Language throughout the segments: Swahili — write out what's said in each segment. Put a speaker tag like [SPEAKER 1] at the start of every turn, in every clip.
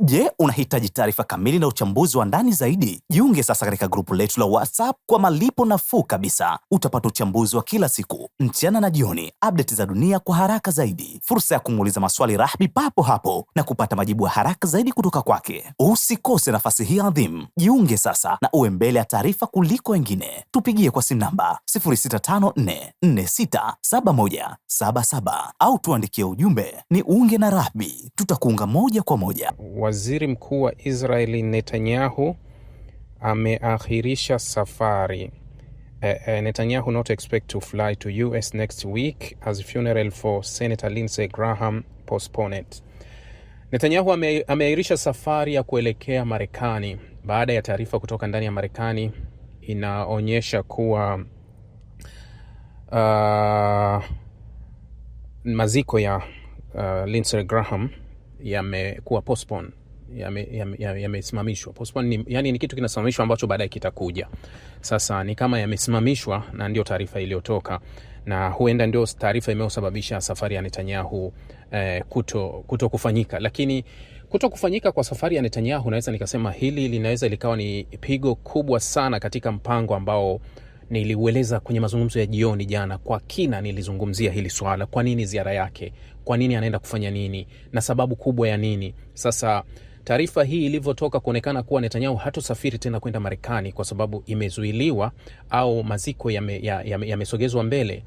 [SPEAKER 1] Je, unahitaji taarifa kamili na uchambuzi wa ndani zaidi? Jiunge sasa katika grupu letu la WhatsApp kwa malipo nafuu kabisa. Utapata uchambuzi wa kila siku, mchana na jioni, update za dunia kwa haraka zaidi, fursa ya kumuuliza maswali Rahby papo hapo na kupata majibu ya haraka zaidi kutoka kwake. Usikose nafasi hii adhimu. Jiunge sasa na uwe mbele ya taarifa kuliko wengine. Tupigie kwa simu namba 0654467177 au tuandikie ujumbe ni unge na Rahby. Tutakuunga moja kwa moja.
[SPEAKER 2] Waziri Mkuu wa Israeli Netanyahu ameakhirisha safari. Netanyahu not expect to fly to US next week as funeral for Senator Lindsey Graham postponed. Netanyahu ameahirisha safari ya kuelekea Marekani baada ya taarifa kutoka ndani ya Marekani inaonyesha kuwa maziko ya Lindsey Graham yamekuwa postpone, yamesimamishwa. Postpone ni kitu kinasimamishwa ambacho baadaye kitakuja. Sasa ni kama yamesimamishwa, na ndio taarifa iliyotoka, na huenda ndio taarifa imeyosababisha safari ya Netanyahu kuto kufanyika. Lakini kuto kufanyika kwa safari ya Netanyahu, naweza nikasema hili linaweza likawa ni pigo kubwa sana katika mpango ambao niliueleza kwenye mazungumzo ya jioni jana. Kwa kina nilizungumzia hili swala, kwa nini ziara yake, kwa nini anaenda kufanya nini, na sababu kubwa ya nini. Sasa taarifa hii ilivyotoka kuonekana kuwa Netanyahu hatosafiri tena kwenda Marekani kwa sababu imezuiliwa au maziko yamesogezwa mbele,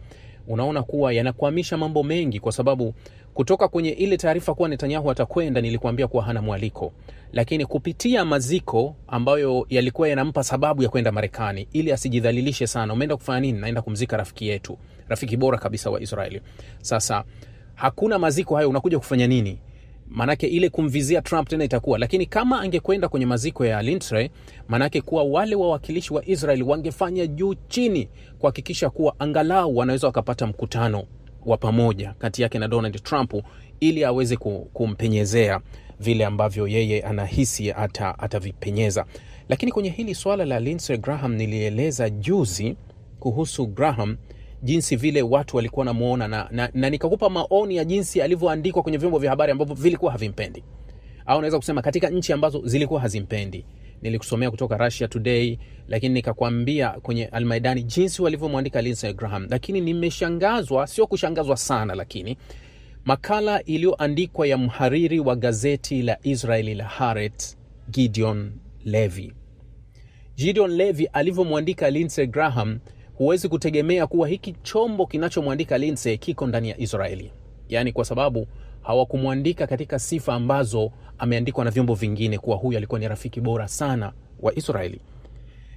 [SPEAKER 2] unaona kuwa yanakwamisha mambo mengi, kwa sababu kutoka kwenye ile taarifa kuwa Netanyahu atakwenda, nilikuambia kuwa hana mwaliko, lakini kupitia maziko ambayo yalikuwa yanampa sababu ya kwenda Marekani ili asijidhalilishe sana. Umeenda kufanya nini? Naenda kumzika rafiki yetu, rafiki bora kabisa wa Israeli. Sasa hakuna maziko hayo, unakuja kufanya nini? Manake ile kumvizia Trump tena itakuwa. Lakini kama angekwenda kwenye maziko ya Lindsey, manake kuwa wale wawakilishi wa Israeli wangefanya juu chini kuhakikisha kuwa angalau wanaweza wakapata mkutano wa pamoja kati yake na Donald Trump ili aweze kumpenyezea vile ambavyo yeye anahisi atavipenyeza. Lakini kwenye hili swala la Lindsey Graham, nilieleza juzi kuhusu Graham, jinsi vile watu walikuwa namuona na nikakupa maoni ya jinsi alivyoandikwa kwenye vyombo vya habari ambavyo vilikuwa havimpendi, au naweza kusema katika nchi ambazo zilikuwa hazimpendi. Nilikusomea kutoka Russia Today, lakini nikakwambia kwenye Al-Maidani jinsi walivyomwandika Lindsey Graham. Lakini nimeshangazwa, sio kushangazwa sana, lakini makala iliyoandikwa ya mhariri wa gazeti la Israeli la Haaretz, Gideon Levy alivyomwandika Lindsey Graham, huwezi kutegemea kuwa hiki chombo kinachomwandika Lindsey kiko ndani ya Israeli. Yani kwa sababu hawakumwandika katika sifa ambazo ameandikwa na vyombo vingine kuwa huyu alikuwa ni rafiki bora sana wa Israeli.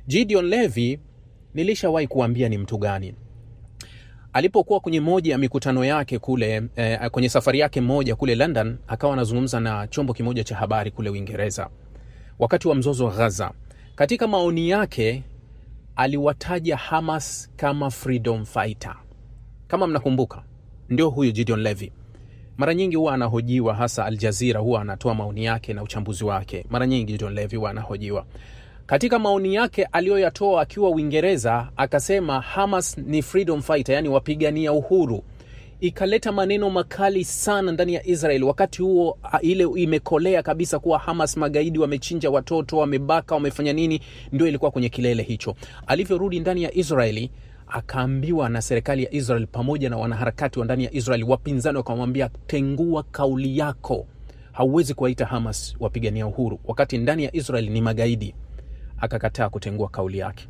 [SPEAKER 2] Gideon Levy nilishawahi kuambia ni mtu gani. Alipokuwa kwenye moja ya mikutano yake kule kwenye safari yake moja kule London, akawa anazungumza na chombo kimoja cha habari kule Uingereza wakati wa mzozo wa Gaza. Katika maoni yake aliwataja Hamas kama freedom fighter. Kama mnakumbuka, ndio huyu Gideon Levy. Mara nyingi huwa anahojiwa, hasa Al Jazeera huwa anatoa maoni yake na uchambuzi wake. Mara nyingi Gideon Levy huwa anahojiwa. Katika maoni yake aliyoyatoa akiwa Uingereza, akasema Hamas ni freedom fighter, yani wapigania uhuru. Ikaleta maneno makali sana ndani ya Israel. Wakati huo ile imekolea kabisa kuwa Hamas magaidi, wamechinja watoto, wamebaka, wamefanya nini, ndio ilikuwa kwenye kilele hicho. Alivyorudi ndani ya Israeli, akaambiwa na serikali ya Israel pamoja na wanaharakati wa ndani ya Israel, wapinzani wakamwambia, tengua kauli yako, hauwezi kuwaita Hamas wapigania uhuru wakati ndani ya Israel ni magaidi. Akakataa kutengua kauli yake.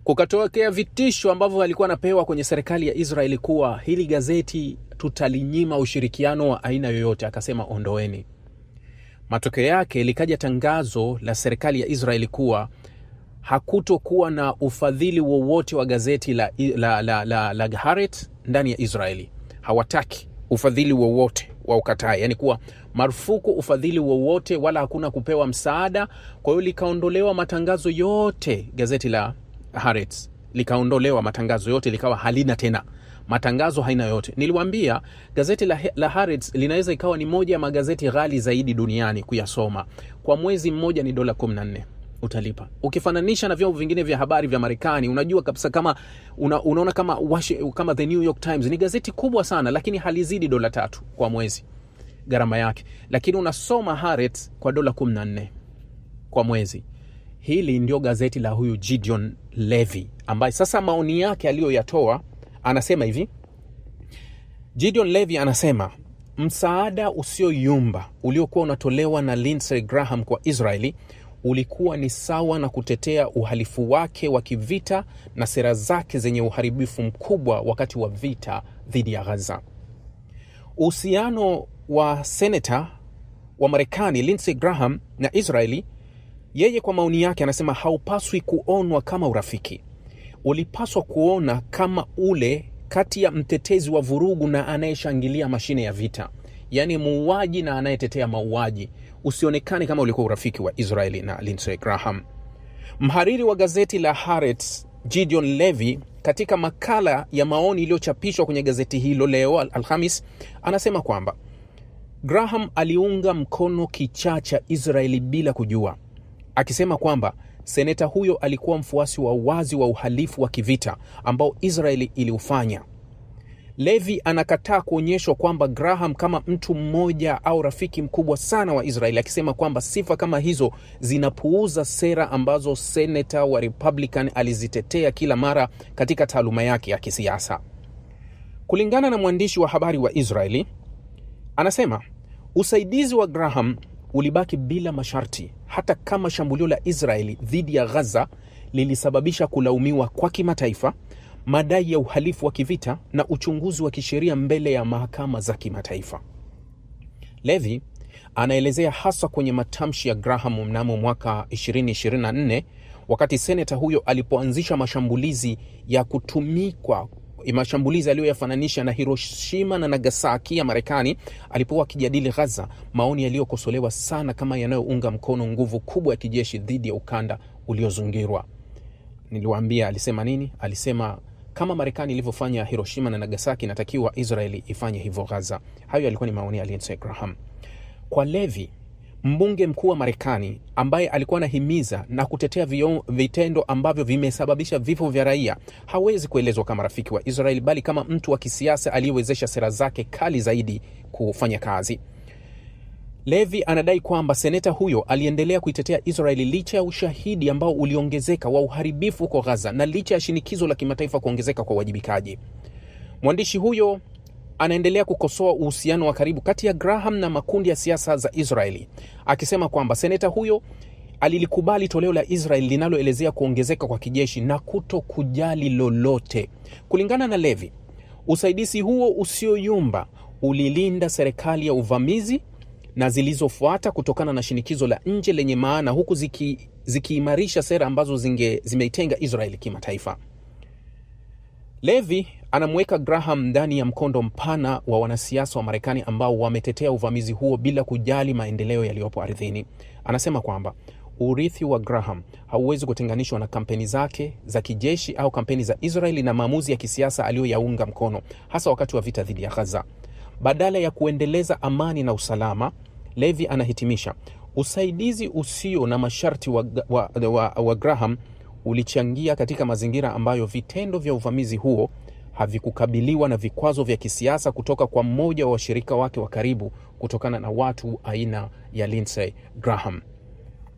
[SPEAKER 2] Kukatokea vitisho ambavyo alikuwa anapewa kwenye serikali ya Israeli kuwa hili gazeti tutalinyima ushirikiano wa aina yoyote. Akasema ondoeni. Matokeo yake likaja tangazo la serikali ya Israeli kuwa hakutokuwa na ufadhili wowote wa gazeti la Haaretz ndani ya Israeli. Hawataki ufadhili wowote wa ukatai, yani kuwa marufuku ufadhili wowote, wala hakuna kupewa msaada. Kwa hiyo likaondolewa matangazo yote, gazeti la Haaretz likaondolewa matangazo yote, likawa halina tena matangazo, haina yote. Niliwaambia gazeti la Haaretz linaweza ikawa ni moja ya magazeti ghali zaidi duniani kuyasoma. Kwa mwezi mmoja ni $14 utalipa. Ukifananisha na vyombo vingine vya habari vya Marekani, unajua kabisa kama unaona kama The New York Times ni gazeti kubwa sana, lakini halizidi $3 kwa mwezi. gharama yake, lakini unasoma Haaretz kwa $14 kwa mwezi. Hili ndio gazeti la huyu Gideon Levy, ambaye sasa maoni yake aliyoyatoa anasema hivi. Gideon Levy anasema msaada usioyumba uliokuwa unatolewa na Lindsey Graham kwa Israeli ulikuwa ni sawa na kutetea uhalifu wake wa kivita na sera zake zenye uharibifu mkubwa wakati wa vita dhidi ya Gaza. Uhusiano wa seneta wa Marekani Lindsey Graham na Israeli, yeye kwa maoni yake anasema haupaswi kuonwa kama urafiki. Ulipaswa kuona kama ule kati ya mtetezi wa vurugu na anayeshangilia mashine ya vita, yani muuaji na anayetetea mauaji. Usionekane kama ulikuwa urafiki wa Israeli na Lindsey Graham. Mhariri wa gazeti la Haaretz Gideon Levy, katika makala ya maoni iliyochapishwa kwenye gazeti hilo leo Alhamis, anasema kwamba Graham aliunga mkono kichaa cha Israeli bila kujua, akisema kwamba seneta huyo alikuwa mfuasi wa wazi wa uhalifu wa kivita ambao Israeli iliufanya. Levy anakataa kuonyeshwa kwamba Graham kama mtu mmoja au rafiki mkubwa sana wa Israeli, akisema kwamba sifa kama hizo zinapuuza sera ambazo seneta wa Republican alizitetea kila mara katika taaluma yake ya kisiasa. Kulingana na mwandishi wa habari wa Israeli, anasema usaidizi wa Graham ulibaki bila masharti hata kama shambulio la Israeli dhidi ya Gaza lilisababisha kulaumiwa kwa kimataifa, madai ya uhalifu wa kivita na uchunguzi wa kisheria mbele ya mahakama za kimataifa. Levy anaelezea hasa kwenye matamshi ya Graham mnamo mwaka 2024 wakati seneta huyo alipoanzisha mashambulizi ya kutumikwa, mashambulizi aliyoyafananisha na Hiroshima na Nagasaki ya Marekani alipokuwa akijadili Gaza, maoni yaliyokosolewa sana kama yanayounga mkono nguvu kubwa ya kijeshi dhidi ya ukanda uliozungirwa. Niliwaambia alisema nini? Alisema kama Marekani ilivyofanya Hiroshima na Nagasaki, inatakiwa Israeli ifanye hivyo Gaza. Hayo yalikuwa ni maoni ya Lindsey Graham. Kwa Levy, mbunge mkuu wa Marekani ambaye alikuwa anahimiza na kutetea vitendo ambavyo vimesababisha vifo vya raia, hawezi kuelezwa kama rafiki wa Israeli, bali kama mtu wa kisiasa aliyewezesha sera zake kali zaidi kufanya kazi. Levy anadai kwamba seneta huyo aliendelea kuitetea Israeli licha ya ushahidi ambao uliongezeka wa uharibifu kwa Gaza na licha ya shinikizo la kimataifa kuongezeka kwa wajibikaji. Mwandishi huyo anaendelea kukosoa uhusiano wa karibu kati ya Graham na makundi ya siasa za Israeli, akisema kwamba seneta huyo alilikubali toleo la Israeli linaloelezea kuongezeka kwa kijeshi na kuto kujali lolote. Kulingana na Levy, usaidizi huo usioyumba ulilinda serikali ya uvamizi na zilizofuata kutokana na shinikizo la nje lenye maana, huku zikiimarisha sera ambazo zimeitenga Israeli kimataifa. Levy anamweka Graham ndani ya mkondo mpana wa wanasiasa wa Marekani ambao wametetea uvamizi huo bila kujali maendeleo yaliyopo ardhini. Anasema kwamba urithi wa Graham hauwezi kutenganishwa na kampeni zake za kijeshi au kampeni za Israeli na maamuzi ya kisiasa aliyoyaunga mkono, hasa wakati wa vita dhidi ya Gaza. Badala ya kuendeleza amani na usalama, Levy anahitimisha, usaidizi usio na masharti wa Graham ulichangia katika mazingira ambayo vitendo vya uvamizi huo havikukabiliwa na vikwazo vya kisiasa kutoka kwa mmoja wa washirika wake wa karibu kutokana na watu aina ya Lindsey Graham.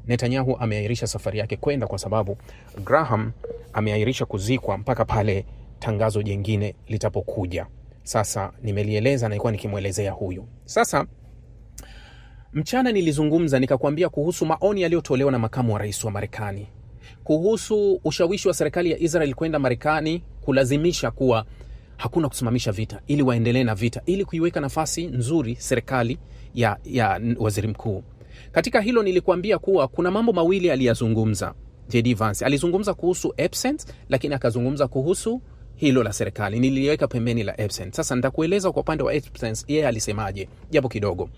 [SPEAKER 2] Netanyahu ameahirisha safari yake kwenda kwa sababu Graham ameahirisha kuzikwa mpaka pale tangazo jingine litapokuja. Sasa nimelieleza na nilikuwa nikimwelezea huyu. Sasa mchana nilizungumza nikakwambia kuhusu maoni yaliyotolewa na makamu wa rais wa Marekani kuhusu ushawishi wa serikali ya Israel kwenda Marekani kulazimisha kuwa hakuna kusimamisha vita ili waendelee na vita, ili kuiweka nafasi nzuri serikali ya waziri mkuu. Katika hilo nilikuambia kuwa kuna mambo mawili aliyazungumza JD Vance. Alizungumza kuhusu Epstein, lakini akazungumza kuhusu hilo la serikali. Niliweka pembeni la Epstein. Sasa nitakueleza kwa upande wa Epstein yeye alisemaje japo kidogo.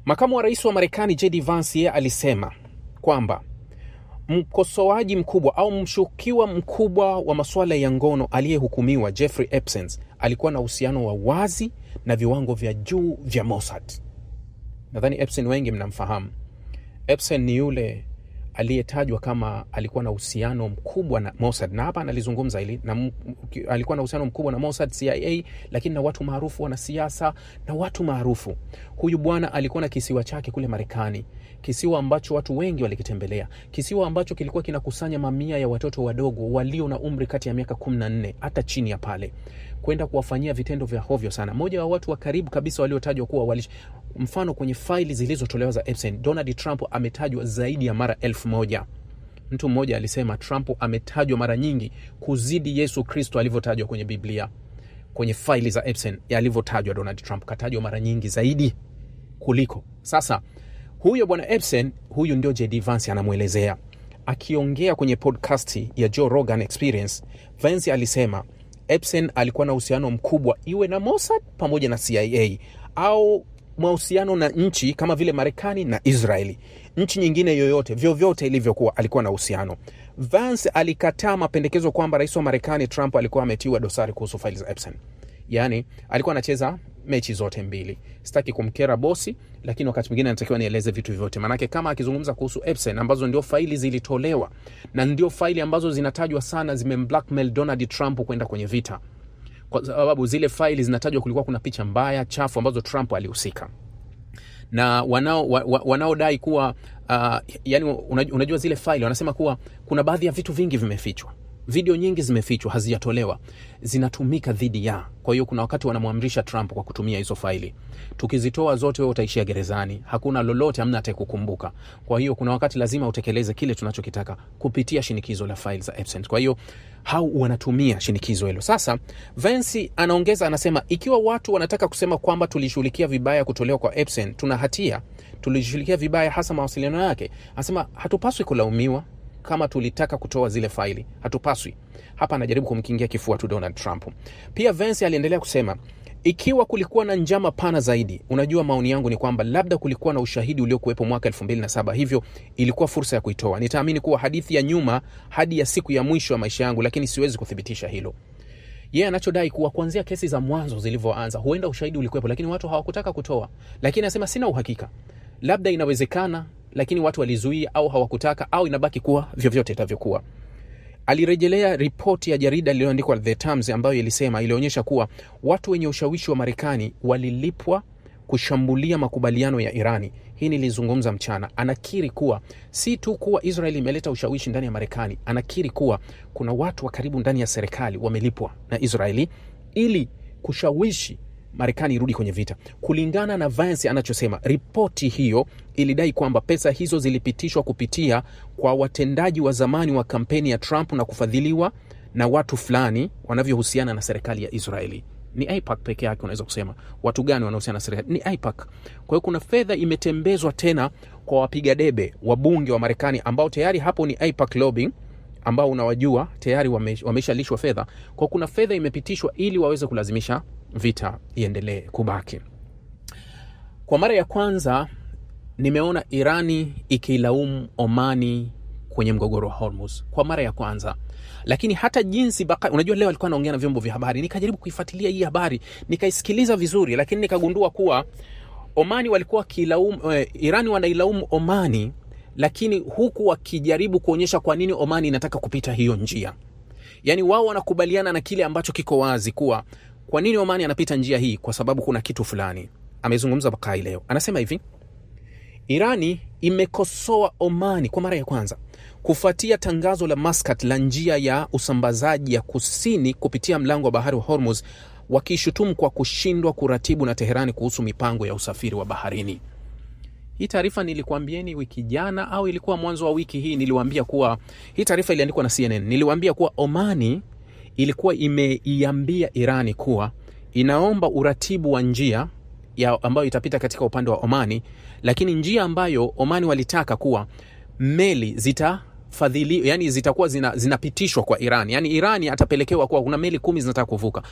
[SPEAKER 2] Makamu wa rais wa Marekani JD Vance yeye alisema kwamba mkosoaji mkubwa au mshukiwa mkubwa wa masuala ya ngono aliyehukumiwa Jeffrey Epstein alikuwa na uhusiano wa wazi na viwango vya juu vya Mossad. Nadhani Epstein wengi mnamfahamu. Epstein ni yule aliyetajwa kama alikuwa na uhusiano mkubwa na Mossad, na hapa analizungumza hili, na alikuwa na uhusiano mkubwa na Mossad, CIA, lakini na watu maarufu, wanasiasa na watu maarufu. Huyu bwana alikuwa na kisiwa chake kule Marekani, kisiwa ambacho watu wengi walikitembelea, kisiwa ambacho kilikuwa kinakusanya mamia ya watoto wadogo walio na umri kati ya miaka 14 hata chini ya pale, kwenda kuwafanyia vitendo vya hovyo sana. Moja wa watu wa karibu kabisa waliotajwa kuwa mfano kwenye faili zilizotolewa za Epstein, Donald Trump ametajwa zaidi ya mara 1000. Mtu mmoja alisema Trump ametajwa mara nyingi kuzidi Yesu Kristo alivyotajwa kwenye Biblia. Kwenye faili za Epstein alivyotajwa Donald Trump katajwa mara nyingi zaidi kuliko. Sasa huyo bwana Epstein, huyu ndio J.D. Vance anamuelezea akiongea kwenye podcast ya Joe Rogan Experience. Vance alisema Epstein alikuwa na uhusiano mkubwa iwe na Mossad pamoja na CIA au mahusiano na nchi kama vile Marekani na Israeli, nchi nyingine yoyote, vyovyote ilivyokuwa, alikuwa na uhusiano. Vance alikataa mapendekezo kwamba rais wa Marekani Trump alikuwa ametiwa dosari kuhusu faili za Epstein. Yani alikuwa anacheza mechi zote mbili. Sitaki kumkera bosi, lakini wakati mwingine anatakiwa nieleze vitu vyote. Manake kama akizungumza kuhusu Epstein ambazo ndio faili zilitolewa na ndio faili ambazo zinatajwa sana zimemblackmail Donald Trump kwenda kwenye vita, kwa sababu zile faili zinatajwa kulikuwa kuna picha mbaya chafu ambazo Trump alihusika. Na wanaodai kuwa yani unajua zile faili wanasema kuwa kuna baadhi ya vitu vingi vimefichwa. Video nyingi zimefichwa, hazijatolewa, zinatumika dhidi ya. Kwa hiyo kuna wakati wanamwamrisha Trump kwa kutumia hizo faili, tukizitoa zote wewe utaishia gerezani, hakuna lolote, hamna atakukumbuka. Kwa hiyo kuna wakati lazima utekeleze kile tunachokitaka kupitia shinikizo la faili za Epstein. Kwa hiyo hao wanatumia shinikizo hilo. Sasa Vance anaongeza, anasema ikiwa watu wanataka kusema kwamba tulishughulikia vibaya kutolewa kwa Epstein, tuna hatia, tulishughulikia vibaya hasa mawasiliano yake. Anasema hatupaswi kulaumiwa kama tulitaka kutoa zile faili, hatupaswi. Hapa anajaribu kumkingia kifua tu Donald Trump. Pia Vance aliendelea kusema ikiwa kulikuwa na njama pana zaidi, unajua maoni yangu ni kwamba labda kulikuwa na ushahidi uliokuwepo mwaka 2007, hivyo ilikuwa fursa ya kuitoa. Nitaamini kuwa hadithi ya nyuma hadi ya siku ya mwisho wa maisha yangu, lakini siwezi kuthibitisha hilo. Yeye anachodai kuwa kuanzia kesi za mwanzo zilivyoanza huenda ushahidi ulikuwepo, lakini watu hawakutaka kutoa. Lakini anasema sina uhakika, labda inawezekana, lakini watu walizuia au hawakutaka, au inabaki kuwa vyovyote itavyokuwa. Alirejelea ripoti ya jarida lililoandikwa The Times ambayo ilisema ilionyesha kuwa watu wenye ushawishi wa Marekani walilipwa kushambulia makubaliano ya Irani. Hii nilizungumza mchana. Anakiri kuwa si tu kuwa Israeli imeleta ushawishi ndani ya Marekani, anakiri kuwa kuna watu wa karibu ndani ya serikali wamelipwa na Israeli ili kushawishi Marekani irudi kwenye vita. Kulingana na Vance anachosema, ripoti hiyo ilidai kwamba pesa hizo zilipitishwa kupitia kwa watendaji wa zamani wa kampeni ya Trump na kufadhiliwa na watu fulani wanavyohusiana na serikali ya Israeli. Ni AIPAC peke yake unaweza kusema. Watu gani wanahusiana na serikali? Ni AIPAC. Kwa hiyo kuna fedha imetembezwa tena kwa wapiga debe wabunge wa Marekani ambao tayari hapo ni AIPAC lobbying, ambao unawajua tayari wameshalishwa fedha. Kwa kuna fedha imepitishwa ili waweze kulazimisha vita iendelee kubaki. Kwa mara ya kwanza nimeona Irani ikilaumu Omani kwenye mgogoro wa Hormuz. Kwa mara ya kwanza. Lakini hata jinsi unajua leo alikuwa anaongea na vyombo vya habari, nikajaribu kuifuatilia hii habari, nikaisikiliza vizuri, lakini nikagundua kuwa Omani walikuwa Irani wanailaumu Omani, lakini huku wakijaribu kuonyesha kwa nini Omani inataka kupita hiyo njia. Yani wao wanakubaliana na kile ambacho kiko wazi kuwa kwa nini Omani anapita njia hii, kwa sababu kuna kitu fulani. Amezungumza Bakai leo. Anasema hivi, Irani imekosoa Omani kwa mara ya kwanza kufuatia tangazo la Muscat la njia ya usambazaji ya kusini kupitia mlango wa bahari wa Hormuz, wakishutumu kwa kushindwa kuratibu na Teherani kuhusu mipango ya usafiri wa baharini. Hii taarifa nilikuambieni wiki jana au ilikuwa mwanzo wa wiki hii, niliwaambia kuwa hii taarifa iliandikwa na CNN. Niliwaambia kuwa Omani ilikuwa imeiambia Irani kuwa inaomba uratibu wa njia ambayo itapita katika upande wa Omani, lakini njia ambayo Omani walitaka kuwa meli zitafadhili, yani zitakuwa zinapitishwa kwa Irani. Yani Irani atapelekewa kuwa kuna meli 10 zinataka kuvuka.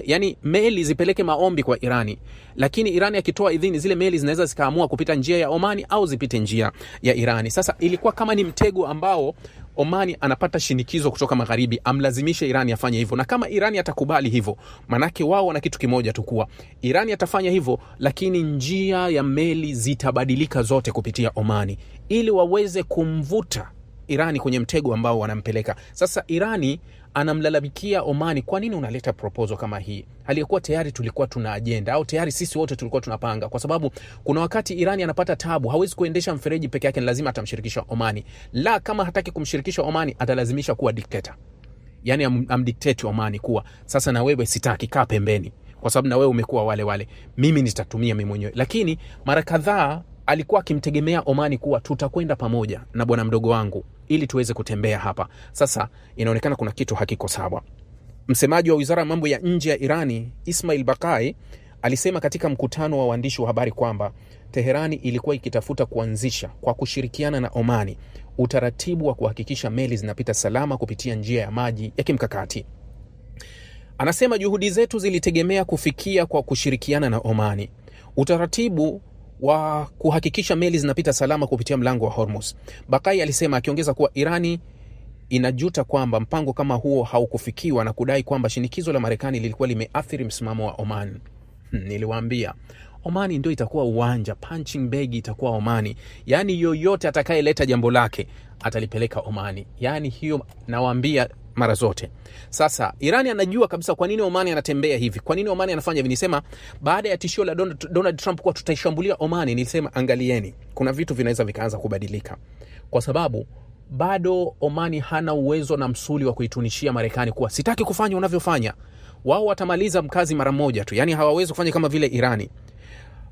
[SPEAKER 2] Yani meli zipeleke maombi kwa Irani. Lakini Irani akitoa idhini, zile meli zinaweza zikaamua kupita njia ya Omani au zipite njia ya Irani. Sasa ilikuwa kama ni mtego ambao Omani anapata shinikizo kutoka magharibi amlazimishe Irani afanye hivyo, na kama Irani atakubali hivyo, manake wao na kitu kimoja tu, kuwa Irani atafanya hivyo, lakini njia ya meli zitabadilika zote kupitia Omani ili waweze kumvuta Irani kwenye mtego ambao wanampeleka. Sasa Irani anamlalamikia Omani, kwa nini unaleta proposal kama hii? Halikuwa tayari tulikuwa tuna agenda, au tayari sisi wote tulikuwa tunapanga, kwa sababu kuna wakati Irani anapata tabu, hawezi kuendesha mfereji peke yake, lazima atamshirikisha Omani. La, kama hataki kumshirikisha Omani, atalazimisha kuwa dikteta. Yani amdikteti Omani kuwa sasa na wewe sitaki, kaa pembeni, kwa sababu na wewe umekuwa wale, mimi nitatumia mimi mwenyewe. Lakini mara kadhaa alikuwa akimtegemea Omani kuwa tutakwenda pamoja na bwana mdogo wangu ili tuweze kutembea hapa. Sasa inaonekana kuna kitu hakiko sawa. Msemaji wa Wizara ya Mambo ya Nje ya Irani, Ismail Baqai, alisema katika mkutano wa waandishi wa habari kwamba Teherani ilikuwa ikitafuta kuanzisha kwa kushirikiana na Omani utaratibu wa kuhakikisha meli zinapita salama kupitia njia ya maji ya kimkakati. Anasema juhudi zetu zilitegemea kufikia kwa kushirikiana na Omani utaratibu wa kuhakikisha meli zinapita salama kupitia mlango wa Hormuz. Baqai alisema, akiongeza kuwa Irani inajuta kwamba mpango kama huo haukufikiwa na kudai kwamba shinikizo la Marekani lilikuwa limeathiri msimamo wa Oman. Niliwaambia Omani ndio itakuwa uwanja, punching bag itakuwa Omani. Yani yoyote atakayeleta jambo lake atalipeleka Omani. Yani hiyo nawaambia mara zote. Sasa Irani anajua kabisa kwa nini Omani anatembea hivi, kwa nini Omani anafanya hivi. Nisema baada ya tishio la Donald Trump kwa tutaishambulia Omani, nilisema angalieni, kuna vitu vinaweza vikaanza kubadilika, kwa sababu bado Omani hana uwezo na msuli wa kuitunishia Marekani kuwa sitaki kufanya unavyofanya. Wao watamaliza mkazi mara moja tu, yani hawawezi kufanya kama vile Irani.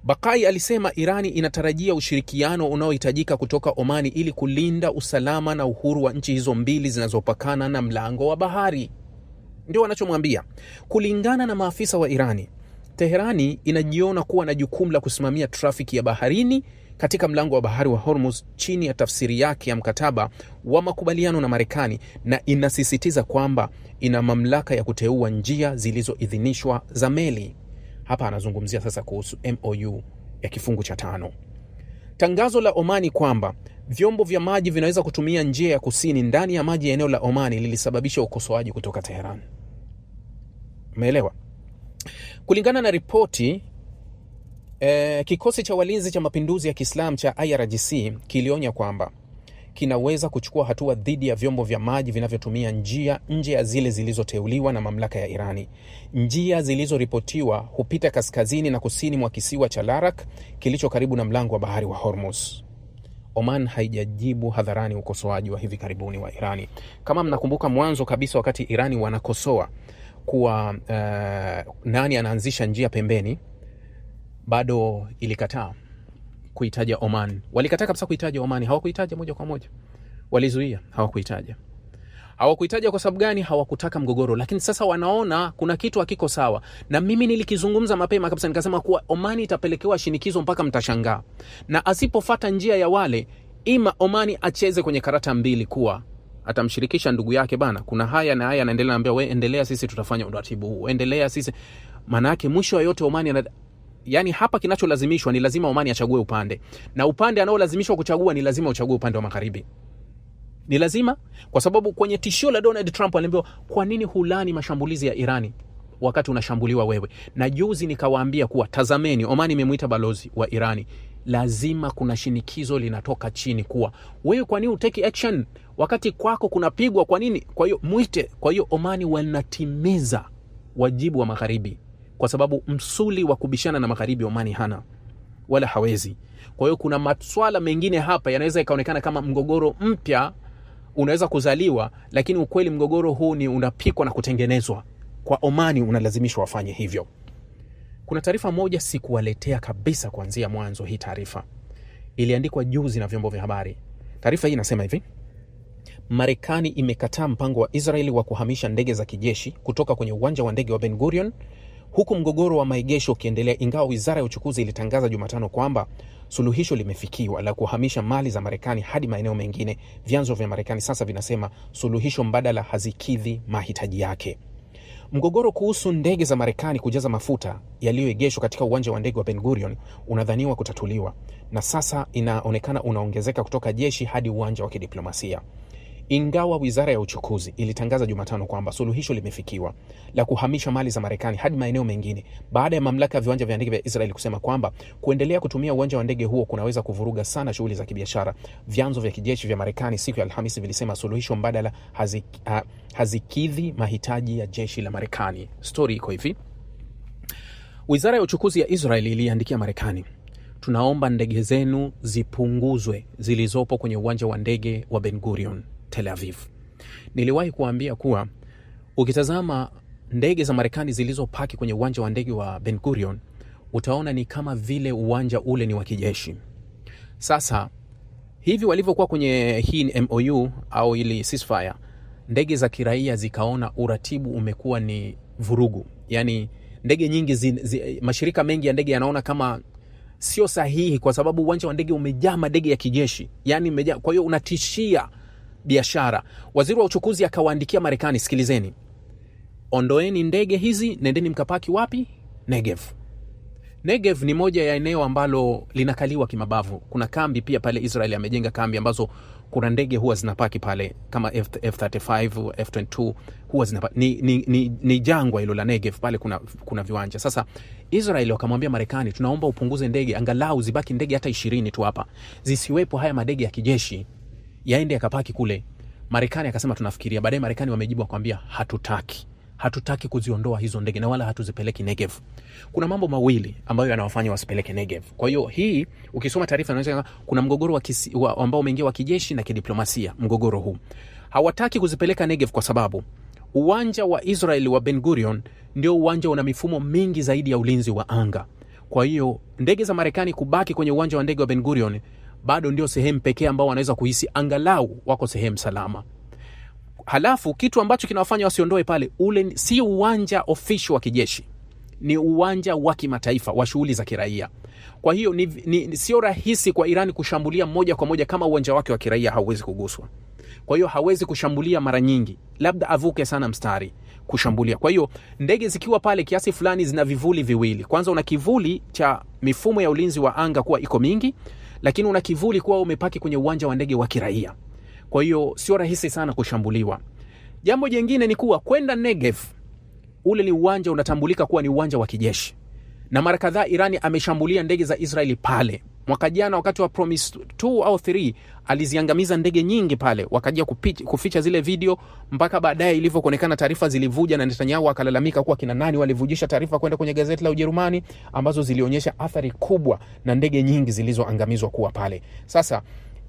[SPEAKER 2] Baqai alisema Irani inatarajia ushirikiano unaohitajika kutoka Omani ili kulinda usalama na uhuru wa nchi hizo mbili zinazopakana na mlango wa bahari. Ndio wanachomwambia. Kulingana na maafisa wa Irani, Teherani inajiona kuwa na jukumu la kusimamia trafiki ya baharini katika mlango wa bahari wa Hormuz chini ya tafsiri yake ya mkataba wa makubaliano na Marekani, na inasisitiza kwamba ina mamlaka ya kuteua njia zilizoidhinishwa za meli. Hapa anazungumzia sasa kuhusu MOU ya kifungu cha 5. Tangazo la Omani kwamba vyombo vya maji vinaweza kutumia njia ya kusini ndani ya maji ya eneo la Omani lilisababisha ukosoaji kutoka Tehran. Umeelewa? Kulingana na ripoti, kikosi cha walinzi cha mapinduzi ya Kiislamu cha IRGC kilionya kwamba kinaweza kuchukua hatua dhidi ya vyombo vya maji vinavyotumia njia nje ya zile zilizoteuliwa na mamlaka ya Irani. Njia zilizoripotiwa hupita kaskazini na kusini mwa kisiwa cha Larak kilicho karibu na mlango wa bahari wa Hormuz. Oman haijajibu hadharani ukosoaji wa hivi karibuni wa Irani. Kama mnakumbuka mwanzo kabisa, wakati Irani wanakosoa kuwa nani anaanzisha njia pembeni, bado ilikataa kuitaja Oman. Walikataa kabisa kuitaja Oman, hawakuitaja moja kwa moja. Walizuia, hawakuitaja. Hawakuitaja kwa sababu gani? Hawakutaka mgogoro. Lakini sasa wanaona kuna kitu hakiko sawa. Na mimi nilikizungumza mapema kabisa, nikasema kuwa Omani itapelekewa shinikizo mpaka mtashangaa. Na asipofuata njia ya wale, ima Omani acheze kwenye karata mbili, kuwa atamshirikisha ndugu yake, bana kuna haya na haya, anaendelea anambia wewe endelea, sisi tutafanya utaratibu huu, endelea sisi. Maana yake mwisho wa yote Omani yani hapa kinacholazimishwa ni lazima Omani achague upande. Na upande anaolazimishwa kuchagua ni lazima uchague upande wa magharibi. Ni lazima, kwa sababu kwenye tishio la Donald Trump aliambiwa, kwa nini hulani mashambulizi ya Irani wakati unashambuliwa wewe? Na juzi nikawaambia kuwa tazameni, Omani imemuita balozi wa Irani. Lazima kuna shinikizo linatoka chini kuwa wewe kwa nini uteki action wakati kwako kunapigwa, kwa nini? Kwa hiyo muite. Kwa hiyo Omani wanatimiza wajibu wa magharibi, kwa sababu msuli wa kubishana na magharibi Omani hana wala hawezi. Kwa hiyo kuna maswala mengine hapa yanaweza ikaonekana kama mgogoro mpya unaweza kuzaliwa, lakini ukweli mgogoro huu ni unapikwa na kutengenezwa. Kwa Omani unalazimishwa wafanye hivyo. Kuna taarifa moja sikuwaletea kabisa kuanzia mwanzo. Hii taarifa iliandikwa juzi na vyombo vya habari. Taarifa hii inasema hivi: Marekani imekataa mpango wa Israeli wa kuhamisha ndege za kijeshi kutoka kwenye uwanja wa ndege wa Ben Gurion, huku mgogoro wa maegesho ukiendelea, ingawa Wizara ya Uchukuzi ilitangaza Jumatano kwamba suluhisho limefikiwa la kuhamisha mali za Marekani hadi maeneo mengine. Vyanzo vya Marekani sasa vinasema suluhisho mbadala hazikidhi mahitaji yake. Mgogoro kuhusu ndege za Marekani kujaza mafuta yaliyoegeshwa katika uwanja wa ndege wa Ben Gurion unadhaniwa kutatuliwa, na sasa inaonekana unaongezeka kutoka jeshi hadi uwanja wa kidiplomasia. Ingawa Wizara ya Uchukuzi ilitangaza Jumatano kwamba suluhisho limefikiwa la kuhamisha mali za Marekani hadi maeneo mengine baada ya mamlaka ya viwanja vya ndege vya Israeli kusema kwamba kuendelea kutumia uwanja wa ndege huo kunaweza kuvuruga sana shughuli za kibiashara, vyanzo vya kijeshi vya Marekani siku ya Alhamisi vilisema suluhisho mbadala hazikidhi mahitaji ya jeshi la Marekani. Story iko hivi. Wizara ya Uchukuzi ya Israeli iliandikia Marekani, tunaomba ndege zenu zipunguzwe zilizopo kwenye uwanja wa ndege wa Ben Gurion, Tel Aviv. Niliwahi kuambia kuwa ukitazama ndege za Marekani zilizopaki kwenye uwanja wa ndege wa Ben Gurion, utaona ni kama vile uwanja ule ni wa kijeshi. Sasa hivi walivyokuwa kwenye hii MOU au ili ceasefire, ndege za kiraia zikaona uratibu umekuwa ni vurugu. Yani ndege nyingi mashirika mengi ya ndege yanaona kama sio sahihi kwa sababu uwanja wa ndege umejaa madege ya kijeshi. Yani umejaa, kwa hiyo unatishia biashara. Waziri wa Uchukuzi akawaandikia Marekani, sikilizeni, ondoeni ndege hizi, nendeni mkapaki wapi? Negev. Negev ni moja ya eneo ambalo linakaliwa kimabavu. Kuna kambi pia pale Israeli amejenga kambi ambazo kuna ndege huwa zinapaki pale kama F-35, F-22 huwa zinapaki. Ni jangwa hilo la Negev, pale kuna viwanja. Sasa Israeli wakamwambia Marekani, tunaomba upunguze ndege, angalau zibaki ndege hata 20 tu hapa. Zisiwepo haya madege ya kijeshi yaende yakapaki kule. Marekani akasema tunafikiria. Baadaye Marekani wamejibu wakamwambia hatutaki kuziondoa hizo ndege na wala hatuzipeleki Negev. Kuna mambo mawili ambayo yanawafanya wasipeleke Negev. Kwa hiyo hii ukisoma taarifa inaonyesha kuna mgogoro ambao umeingia wa kijeshi na kidiplomasia. Mgogoro huu hawataki kuzipeleka Negev kwa sababu uwanja wa Israeli wa Ben Gurion ndio uwanja una mifumo mingi zaidi ya ulinzi wa anga. Kwa hiyo ndege za Marekani kubaki kwenye uwanja wa ndege wa Ben Gurion bado ndio sehemu pekee ambao wanaweza kuhisi angalau wako sehemu salama. Halafu kitu ambacho kinawafanya wasiondoe pale, ule si uwanja official wa kijeshi, ni uwanja wa kimataifa wa shughuli za kiraia. Kwa hiyo sio rahisi kwa Iran kushambulia moja kwa moja kama uwanja wake wa kiraia hauwezi kuguswa. Kwa hiyo hawezi kushambulia mara nyingi, labda avuke sana mstari kushambulia. Kwa hiyo ndege zikiwa pale kiasi fulani zina vivuli viwili. Kwanza una kivuli cha mifumo ya ulinzi wa anga kuwa iko mingi, lakini una kivuli kuwa umepaki kwenye uwanja wa ndege wa kiraia. Kwa hiyo sio rahisi sana kushambuliwa. Jambo jingine ni kuwa kwenda Negev, ule ni uwanja unatambulika kuwa ni uwanja wa kijeshi. Na mara kadhaa Irani ameshambulia ndege za Israeli pale. Mwaka jana wakati wa Promise 2 au 3 aliziangamiza ndege nyingi pale, wakaja kuficha zile video mpaka baadaye ilivyoonekana taarifa zilivuja na Netanyahu akalalamika kuwa kina nani walivujisha taarifa kwenda kwenye gazeti la Ujerumani ambazo zilionyesha athari kubwa na ndege nyingi zilizoangamizwa kuwa pale. Sasa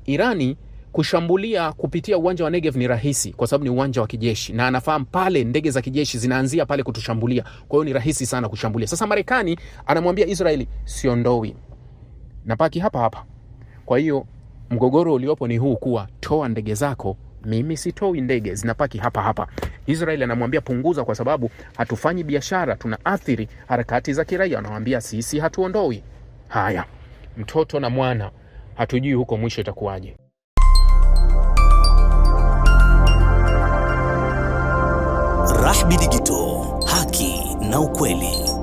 [SPEAKER 2] Irani kushambulia kupitia uwanja wa Negev ni rahisi kwa sababu ni uwanja wa kijeshi na anafahamu pale ndege za kijeshi zinaanzia pale kutushambulia. Kwa hiyo ni rahisi sana kushambulia. Sasa Marekani anamwambia Israeli, siondoi, napaki hapa hapa. Kwa hiyo mgogoro uliopo ni huu kuwa toa ndege zako, mimi sitoi ndege, zinapaki hapa hapa. Israeli anamwambia punguza kwa sababu hatufanyi biashara, tunaathiri harakati za kiraia. Anamwambia sisi hatuondoi. Haya, mtoto na mwana, hatujui huko mwisho itakuwaje.
[SPEAKER 1] Rahby Digital, haki na ukweli.